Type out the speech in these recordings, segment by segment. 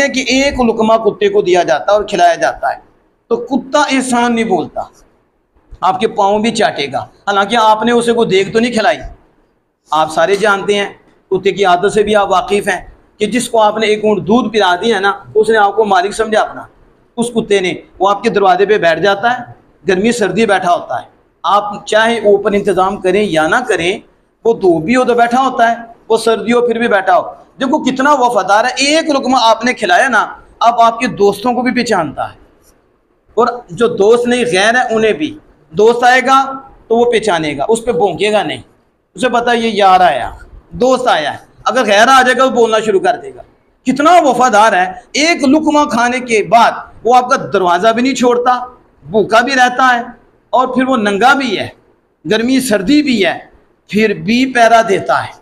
है कि एक लुकमा कुत्ते को दिया जाता है और खिलाया जाता है, तो कुत्ता एहसान नहीं बोलता, आपके पाँव भी चाटेगा। हालांकि आपने उसे को देख तो नहीं खिलाई। आप सारे जानते हैं, कुत्ते की आदत से भी आप वाकिफ़ हैं कि जिसको आपने एक ऊँट दूध पिला दिया है ना, उसने आपको मालिक समझा अपना। उस कुत्ते ने वो आपके दरवाजे पे बैठ जाता है, गर्मी सर्दी बैठा होता है, आप चाहे ऊपर इंतज़ाम करें या ना करें, वो धूप भी हो तो बैठा होता है, वो सर्दी हो फिर भी बैठा हो। देखो कितना वफादार है। एक लुकमा आपने खिलाया ना, अब आपके दोस्तों को भी पहचानता है, और जो दोस्त नहीं गैर है उन्हें भी। दोस्त आएगा तो वो पहचानेगा, उस पर भौंकेगा नहीं, उसे पता है ये यार आया, दोस्त आया है। अगर गैर आ जाएगा वो बोलना शुरू कर देगा। कितना वफादार है। एक लुकमा खाने के बाद वो आपका दरवाज़ा भी नहीं छोड़ता, भूखा भी रहता है, और फिर वो नंगा भी है, गर्मी सर्दी भी है, फिर भी पहरा देता है,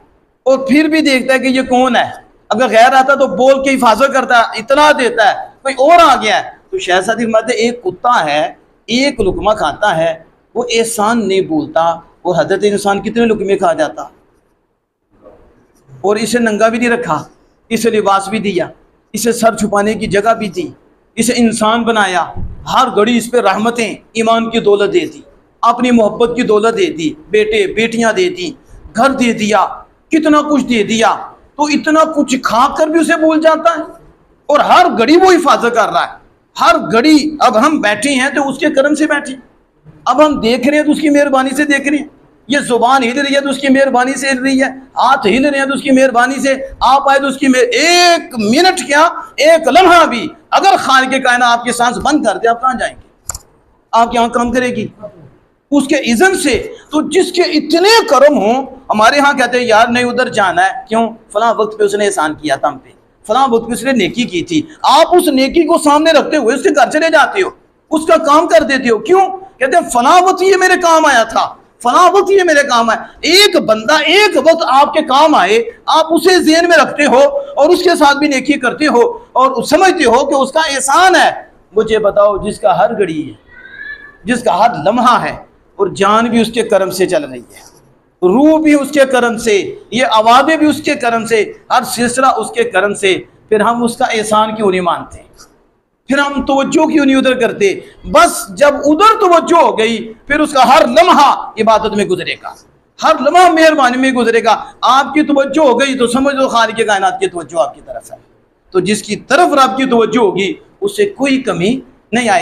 और फिर भी देखता है कि ये कौन है। अगर गैर आता तो बोल के हिफाजत करता है, इतना देता है कोई और आ गया है। तो शहजादी फरमाते एक कुत्ता है, एक लुकमा खाता है, वो एहसान नहीं बोलता। वो हजरत इंसान कितने लुकमे खा जाता, और इसे नंगा भी नहीं रखा, इसे लिबास भी दिया, इसे सर छुपाने की जगह भी दी, इसे इंसान बनाया। हर घड़ी इस पर रहमतें, ईमान की दौलत दे दी, अपनी मोहब्बत की दौलत दे दी, बेटे बेटियां दे दी, घर दे दिया, कितना कुछ दे दिया। तो इतना कुछ खा कर भी उसे भूल जाता है, और हर घड़ी वो हिफाजत कर रहा है, हर घड़ी। अब हम बैठे हैं तो उसके करम से बैठे, अब हम देख रहे हैं तो उसकी मेहरबानी से देख रहे हैं, ये जुबान हिल रही है तो उसकी मेहरबानी से हिल रही है, हाथ हिल रहे हैं तो उसकी मेहरबानी से, आप आए तो उसकी एक मिनट क्या, एक लम्हा भी अगर खालिक के कायनात आपकी सांस बंद कर दे, आप कहाँ जाएंगे? आपकी आँख काम करेगी उसके इज़्न से। तो जिसके इतने करम हो, हमारे यहाँ कहते हैं यार नहीं उधर जाना है, क्यों? फलां वक्त पे उसने एहसान किया था हम पे, फलां वक्त पे उसने नेकी की थी। आप उस नेकी को सामने रखते हुए उसके घर चले जाते हो, उसका काम कर देते हो, क्यों? कहते हैं फलां वक्त ये मेरे काम आया था, फलां वक्त ये मेरे काम आया। एक बंदा एक वक्त आपके काम आए, आप उसे ज़हन में रखते हो और उसके साथ भी नेकी करते हो और समझते हो कि उसका एहसान है। मुझे बताओ, जिसका हर घड़ी है, जिसका हर लम्हा है, और जान भी उसके करम से चल रही है, रूह भी उसके करम से, ये आवाज़ें भी उसके करम से, हर सिलसिला उसके करम से, फिर हम उसका एहसान क्यों नहीं मानते? फिर हम तवज्जो क्यों नहीं उधर करते? बस जब उधर तवज्जो हो गई, फिर उसका हर लम्हा इबादत में गुजरेगा, हर लम्हा मेहरबानी में गुजरेगा। आपकी तवज्जो हो गई तो समझ लो खालिक कायनात की तवज्जो आपकी तरफ है। तो जिसकी तरफ आपकी तवज्जो होगी उससे कोई कमी नहीं आएगी।